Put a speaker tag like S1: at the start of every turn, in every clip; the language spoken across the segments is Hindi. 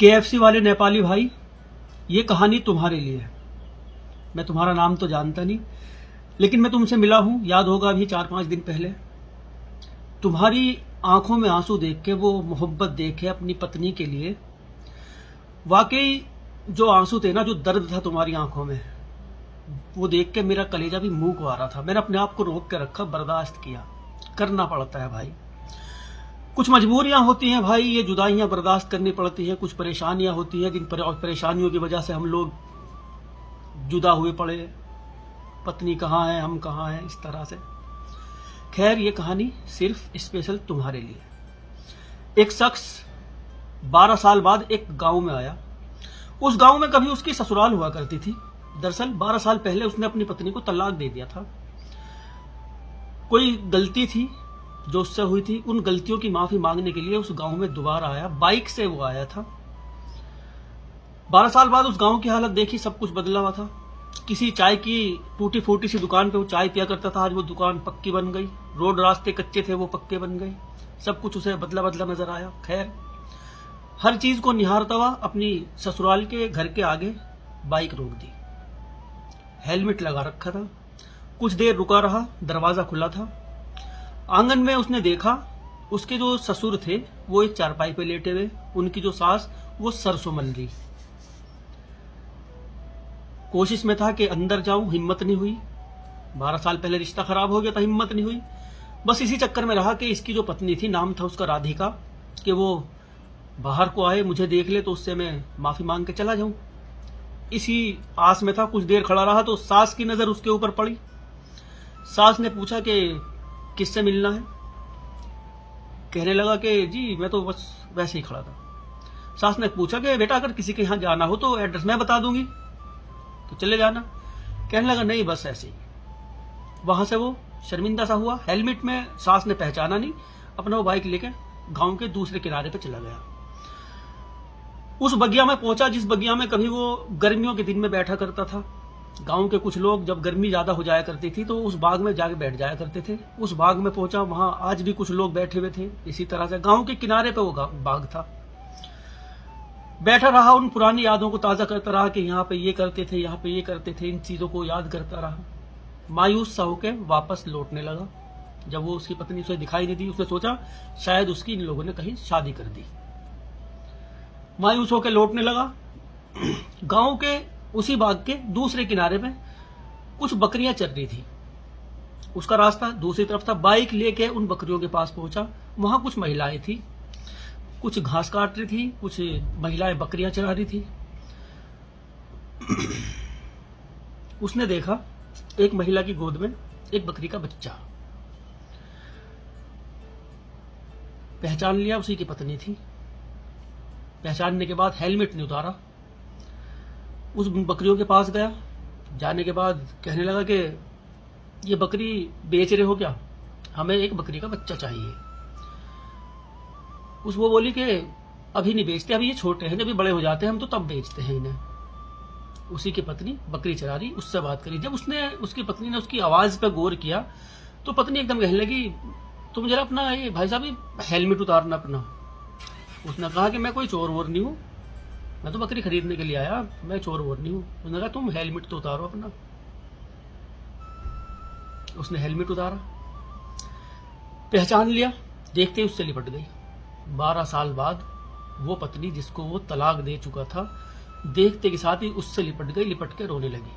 S1: KFC वाले नेपाली भाई, ये कहानी तुम्हारे लिए है। मैं तुम्हारा नाम तो जानता नहीं, लेकिन मैं तुमसे मिला हूं, याद होगा अभी 4-5 दिन पहले। तुम्हारी आंखों में आंसू देख के, वो मोहब्बत देख के अपनी पत्नी के लिए, वाकई जो आंसू थे ना, जो दर्द था तुम्हारी आंखों में, वो देख के मेरा कलेजा भी मुंह को आ रहा था। मैंने अपने आप को रोक के रखा, बर्दाश्त किया। करना पड़ता है भाई, कुछ मजबूरियां होती हैं भाई, ये जुदाइयां बर्दाश्त करनी पड़ती हैं। कुछ परेशानियां होती हैं जिन परेशानियों की वजह से हम लोग जुदा हुए पड़े। पत्नी कहाँ है, हम कहाँ हैं, इस तरह से। खैर, ये कहानी सिर्फ स्पेशल तुम्हारे लिए। एक शख्स 12 साल बाद एक गांव में आया। उस गांव में कभी उसकी ससुराल हुआ करती थी। दरअसल 12 साल पहले उसने अपनी पत्नी को तलाक दे दिया था। कोई गलती थी जो उससे हुई थी, उन गलतियों की माफी मांगने के लिए उस गांव में दोबारा आया। बाइक से वो आया था। 12 साल बाद उस गांव की हालत देखी, सब कुछ बदला हुआ था। किसी चाय की टूटी फूटी सी दुकान पे वो चाय पिया करता था, आज वो दुकान पक्की बन गई। रोड रास्ते कच्चे थे, वो पक्के बन गए। सब कुछ उसे बदला बदला नजर आया। खैर, हर चीज को निहारता हुआ अपनी ससुराल के घर के आगे बाइक रोक दी। हेलमेट लगा रखा था। कुछ देर रुका रहा, दरवाजा खुला था। आंगन में उसने देखा, उसके जो ससुर थे वो एक चारपाई पे लेटे हुए, उनकी जो सास वो सरसों मल रही। कोशिश में था कि अंदर जाऊं, हिम्मत नहीं हुई। 12 साल पहले रिश्ता खराब हो गया था, हिम्मत नहीं हुई। बस इसी चक्कर में रहा कि इसकी जो पत्नी थी, नाम था उसका राधिका, कि वो बाहर को आए, मुझे देख ले तो उससे मैं माफी मांग के चला जाऊं। इसी आस में था। कुछ देर खड़ा रहा तो सास की नजर उसके ऊपर पड़ी। सास ने पूछा कि किससे मिलना है। कहने लगा कि जी मैं तो बस वैसे ही खड़ा था। सास ने पूछा कि बेटा, अगर किसी के यहाँ जाना हो तो एड्रेस मैं बता दूंगी, तो चले जाना। कहने लगा नहीं, बस ऐसे ही। वहां से वो शर्मिंदा सा हुआ। हेलमेट में सास ने पहचाना नहीं, अपना वो बाइक लेके गांव के दूसरे किनारे पे चला गया। उस बगिया में पहुंचा जिस बगिया में कभी वो गर्मियों के दिन में बैठा करता था। गांव के कुछ लोग जब गर्मी ज्यादा हो जाया करती थी तो उस बाग में जाके बैठ जाया करते थे। उस बाग में पहुंचा, वहां आज भी कुछ लोग बैठे हुए थे। इसी तरह से गांव के किनारे पे वो बाग था। बैठा रहा, उन पुरानी यादों को ताजा करता रहा कि यहाँ पे ये करते थे, यहाँ पे ये करते थे। इन चीजों को याद करता रहा। मायूस सा होकर वापस लौटने लगा। जब वो उसकी पत्नी उसे दिखाई नहीं दी, उसने सोचा शायद उसकी इन लोगों ने कहीं शादी कर दी। मायूस होकर लौटने लगा। गांव के उसी बाग के दूसरे किनारे में कुछ बकरियां चर रही थी। उसका रास्ता दूसरी तरफ था। बाइक लेके उन बकरियों के पास पहुंचा। वहां कुछ महिलाएं थी, कुछ घास काट रही थी, कुछ महिलाएं बकरियां चरा रही थी। उसने देखा एक महिला की गोद में एक बकरी का बच्चा। पहचान लिया, उसी की पत्नी थी। पहचानने के बाद हेलमेट नहीं उतारा, उस बकरियों के पास गया। जाने के बाद कहने लगा कि ये बकरी बेच रहे हो क्या? हमें एक बकरी का बच्चा चाहिए। वो बोली कि अभी नहीं बेचते, अभी ये छोटे हैं, जब ये बड़े हो जाते हैं हम तो तब बेचते हैं इन्हें। उसी की पत्नी बकरी चरा रही, उससे बात करी। जब उसकी पत्नी ने उसकी आवाज पे गौर किया तो पत्नी एकदम कहने लगी, तुम जरा अपना ये भाई साहब हेलमेट उतारना अपना। उसने कहा कि मैं कोई चोर वोर नहीं हूं, मैं तो बकरी खरीदने के लिए आया, मैं चोर वोर नहीं हूं। उसने कहा तुम हेलमेट तो उतारो अपना। उसने हेलमेट उतारा, पहचान लिया, देखते ही उससे लिपट गई। 12 साल बाद वो पत्नी जिसको वो तलाक दे चुका था, देखते के साथ ही उससे लिपट गई। लिपट के रोने लगी।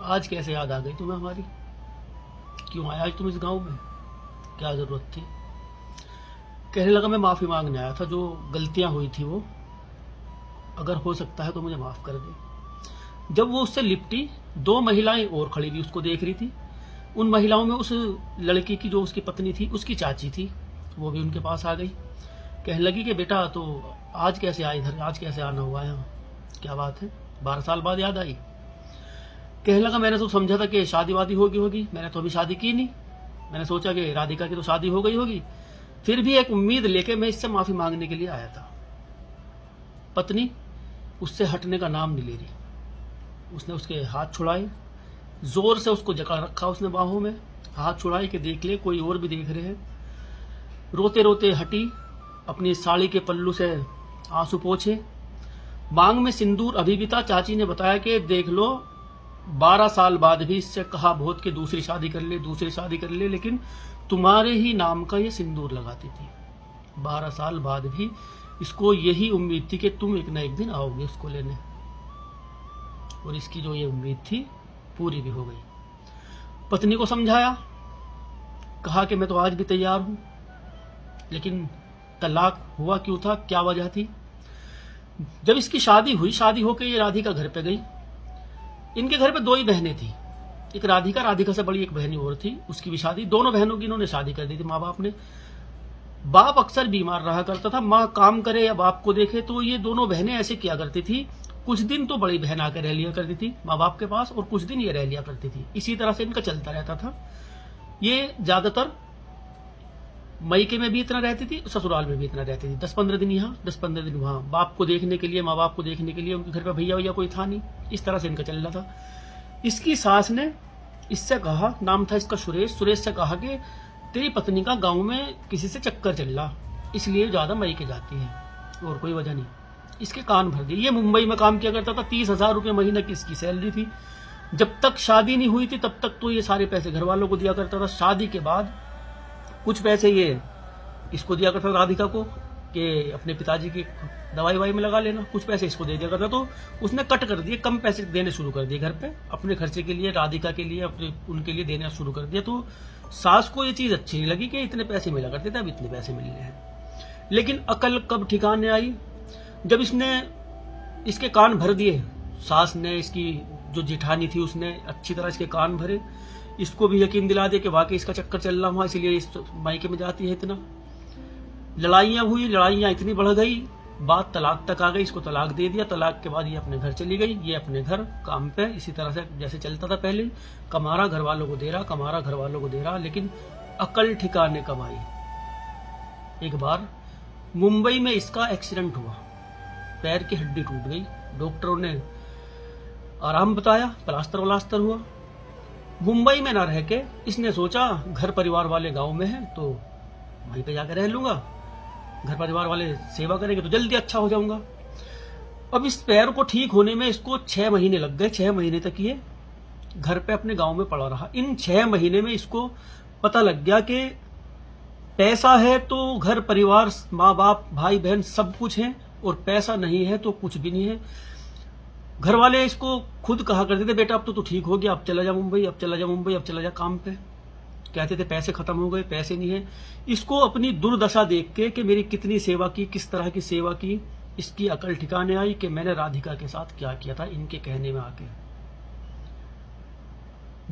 S1: आज कैसे याद आ गई तुम्हें हमारी? क्यों आया आज तुम इस गांव में? क्या जरूरत थी? कहने लगा मैं माफी मांगने आया था, जो गलतियां हुई थी वो अगर हो सकता है तो मुझे माफ कर दे। जब वो उससे लिपटी, 2 महिलाएं और खड़ी थी, उसको देख रही थी। उन महिलाओं में उस लड़की की जो उसकी पत्नी थी, उसकी चाची थी, वो भी उनके पास आ गई। कहने लगी कि बेटा तो आज कैसे आए इधर, आज कैसे आना हुआ यहाँ, क्या बात है? 12 साल बाद याद आई। कहने लगा मैंने तो समझा था कि शादी वादी होगी, मैंने तो अभी शादी की नहीं। मैंने सोचा कि राधिका की तो शादी हो गई होगी, फिर भी एक उम्मीद लेके मैं इससे माफी मांगने के लिए आया था। पत्नी उससे हटने का नाम नहीं ले रही। उसने उसके हाथ छुड़ाए, जोर से उसको जकड़ रखा उसने बाहों में, हाथ छुड़ाए कि देख ले कोई और भी देख रहे हैं। रोते रोते हटी, अपनी साड़ी के पल्लू से आंसू पोंछे मांग में सिंदूर अभी भी था। चाची ने बताया कि देख लो 12 साल बाद भी इससे कहा बहुत कि दूसरी शादी कर ले, दूसरी शादी कर ले, लेकिन तुम्हारे ही नाम का ये सिंदूर लगाती थी। 12 साल बाद भी इसको यही उम्मीद थी कि तुम एक ना एक दिन आओगे उसको लेने, और इसकी जो ये उम्मीद थी पूरी भी हो गई। पत्नी को समझाया, कहा कि मैं तो आज भी तैयार हूं, लेकिन तलाक हुआ क्यों था, क्या वजह थी। जब इसकी शादी हुई, शादी होकर ये राधिका घर पे गई। इनके घर पे 2 ही बहनें थी, एक राधिका, राधिका से बड़ी एक बहनी और थी, उसकी भी शादी, दोनों बहनों की इन्होंने शादी कर दी थी माँ बाप ने। बाप अक्सर बीमार रहा करता था, माँ काम करे या बाप को देखे, तो ये दोनों बहनें ऐसे किया करती थी। कुछ दिन तो बड़ी बहन आकर रह लिया करती थी माँ बाप के पास, और कुछ दिन ये रह लिया करती थी। इसी तरह से इनका चलता रहता था। ये ज्यादातर मईके में भी इतना रहती थी, ससुराल में भी इतना रहती थी। 10-15 दिन यहाँ, 10-15 दिन वहां, बाप को देखने के लिए, माँ बाप को देखने के लिए। उनके घर पे भैया भैया कोई था नहीं, इस तरह से इनका चल रहा था। इसकी सास ने इससे कहा, नाम था इसका सुरेश, सुरेश से कहा कि तेरी पत्नी का गांव में किसी से चक्कर चल रहा, इसलिए ज्यादा मईके जाती है, और कोई वजह नहीं। इसके कान भर दिए। ये मुंबई में काम किया करता था, 30,000 रुपये महीने की इसकी सैलरी थी। जब तक शादी नहीं हुई थी तब तक तो ये सारे पैसे घर वालों को दिया करता था। शादी के बाद कुछ पैसे ये इसको दिया करता था, राधिका को, कि अपने पिताजी की दवाई वाई में लगा लेना, कुछ पैसे इसको दे दिया करता। तो उसने कट कर दिए, कम पैसे देने शुरू कर दिए घर पे, अपने खर्चे के लिए, राधिका के लिए, अपने उनके लिए देना शुरू कर दिया। तो सास को ये चीज अच्छी नहीं लगी कि इतने पैसे मिला करते थे, अब इतने पैसे मिल रहे हैं। लेकिन अकल कब ठिकाने आई, जब इसने इसके कान भर दिए। सास ने, इसकी जो जेठानी थी, उसने अच्छी तरह इसके कान भरे, इसको भी यकीन दिला दिया कि वाकई इसका चक्कर चल रहा हुआ, इसलिए इस मायके में जाती है इतना। लड़ाइयां हुई, लड़ाइयां इतनी बढ़ गई, बात तलाक तक आ गई। इसको तलाक दे दिया। तलाक के बाद ये अपने घर चली गई, ये अपने घर काम पे इसी तरह से जैसे चलता था पहले, कमा रहा, घर वालों को दे रहा, कमा रहा, घर वालों को दे रहा। लेकिन अकल ठिकाने कब आई, एक बार मुंबई में इसका एक्सीडेंट हुआ, पैर की हड्डी टूट गई। डॉक्टरों ने आराम बताया, प्लास्टर व्लास्टर हुआ। मुंबई में ना रह के इसने सोचा घर परिवार वाले गांव में हैं तो वहीं पे जाकर रह लूंगा, घर परिवार वाले सेवा करेंगे तो जल्दी अच्छा हो जाऊंगा। अब इस पैर को ठीक होने में इसको 6 महीने लग गए। 6 महीने तक ये घर पे अपने गांव में पड़ा रहा। इन 6 महीने में इसको पता लग गया कि पैसा है तो घर परिवार, माँ बाप, भाई बहन सब कुछ है, और पैसा नहीं है तो कुछ भी नहीं है। घर वाले इसको खुद कहा करते थे, बेटा अब तो तू ठीक हो गया, अब चला जा मुंबई, अब चला जा मुंबई, अब चला जा काम पे। कहते थे पैसे खत्म हो गए, पैसे नहीं है। इसको अपनी दुर्दशा देख के कि मेरी कितनी सेवा की, किस तरह की सेवा की, इसकी अकल ठिकाने आई कि मैंने राधिका के साथ क्या किया था, इनके कहने में आके।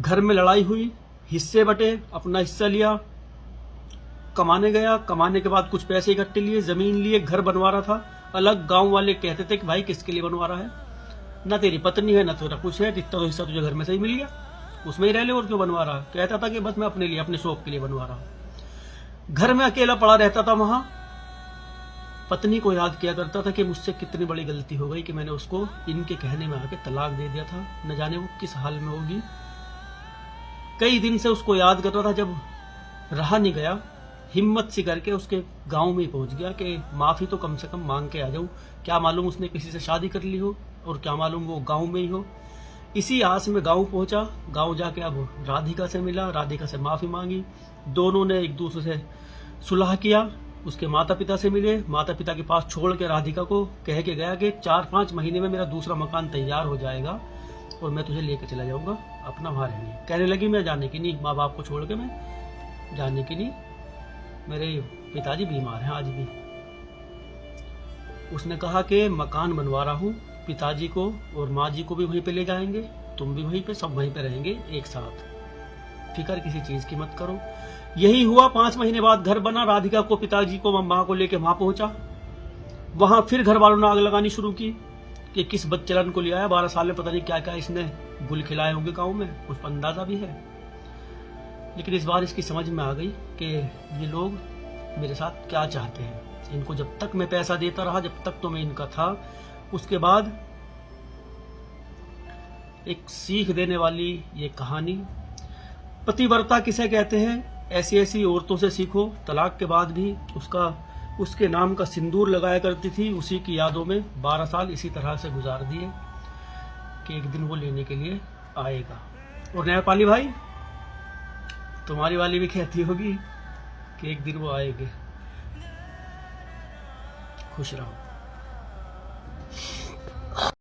S1: घर में लड़ाई हुई, हिस्से बटे, अपना हिस्सा लिया, कमाने गया। कमाने के बाद कुछ पैसे इकट्ठे लिए, जमीन लिए, घर बनवा रहा था अलग। गांव वाले कहते थे कि भाई किसके लिए बनवा रहा है, ना तेरी पत्नी है ना तेरा कुछ है, जितना तो हिस्सा तुझे घर में से ही मिल गया, उसमें ही रह ले, और क्यों बनवा रहा। कहता था कि बस मैं अपने लिए, अपने शौक के लिए बनवा रहा हूं। घर में अकेला पड़ा रहता था वहां। पत्नी को याद किया करता था कि मुझसे कितनी बड़ी गलती हो गई कि मैंने उसको इनके कहने में आके तलाक दे दिया था, न जाने वो किस हाल में होगी। कई दिन से उसको याद कर रहा था। जब रहा नहीं गया, हिम्मत सी करके उसके गांव में ही पहुंच गया कि माफी तो कम से कम मांग के आ जाऊं। क्या मालूम उसने किसी से शादी कर ली हो, और क्या मालूम वो गांव में ही हो। इसी आस में गांव पहुंचा। गांव जाके अब राधिका से मिला, राधिका से माफी मांगी। दोनों ने एक दूसरे से सुलह किया। उसके माता पिता से मिले, माता पिता के पास छोड़ के राधिका को कह के गया कि 4-5 महीने में मेरा दूसरा मकान तैयार हो जाएगा और मैं तुझे लेकर चला जाऊंगा अपना वहां रहने। कहने लगी मैं जाने की नहीं, माँ बाप को छोड़ के मैं जाने की नहीं, मेरे पिताजी बीमार हैं आज भी। उसने कहा कि मकान बनवा रहा हूँ, पिताजी को और माँ जी को भी वहीं पे ले जाएंगे, तुम भी वहीं पे, सब वहीं पे रहेंगे एक साथ, फिक्र किसी चीज की मत करो। यही हुआ। 5 महीने बाद घर बना। राधिका को, पिताजी को, माँ को लेके वहां पहुंचा। वहां फिर घर वालों ने आग लगानी शुरू की कि किस बदचलन को ले आया, 12 साल में पता नहीं क्या क्या इसने गुल खिलाए होंगे गाँव में, कुछ अंदाजा भी है। लेकिन इस बार इसकी समझ में आ गई कि ये लोग मेरे साथ क्या चाहते हैं। इनको जब तक मैं पैसा देता रहा, जब तक तो मैं इनका था। उसके बाद एक सीख देने वाली ये कहानी। पतिव्रता किसे कहते हैं, ऐसी ऐसी औरतों से सीखो। तलाक के बाद भी उसका उसके नाम का सिंदूर लगाया करती थी। उसी की यादों में 12 साल इसी तरह से गुजार दिए कि एक दिन वो लेने के लिए आएगा। और न्यायपाली भाई, तुम्हारी वाली भी कहती होगी कि एक दिन वो आएंगे। खुश रहो।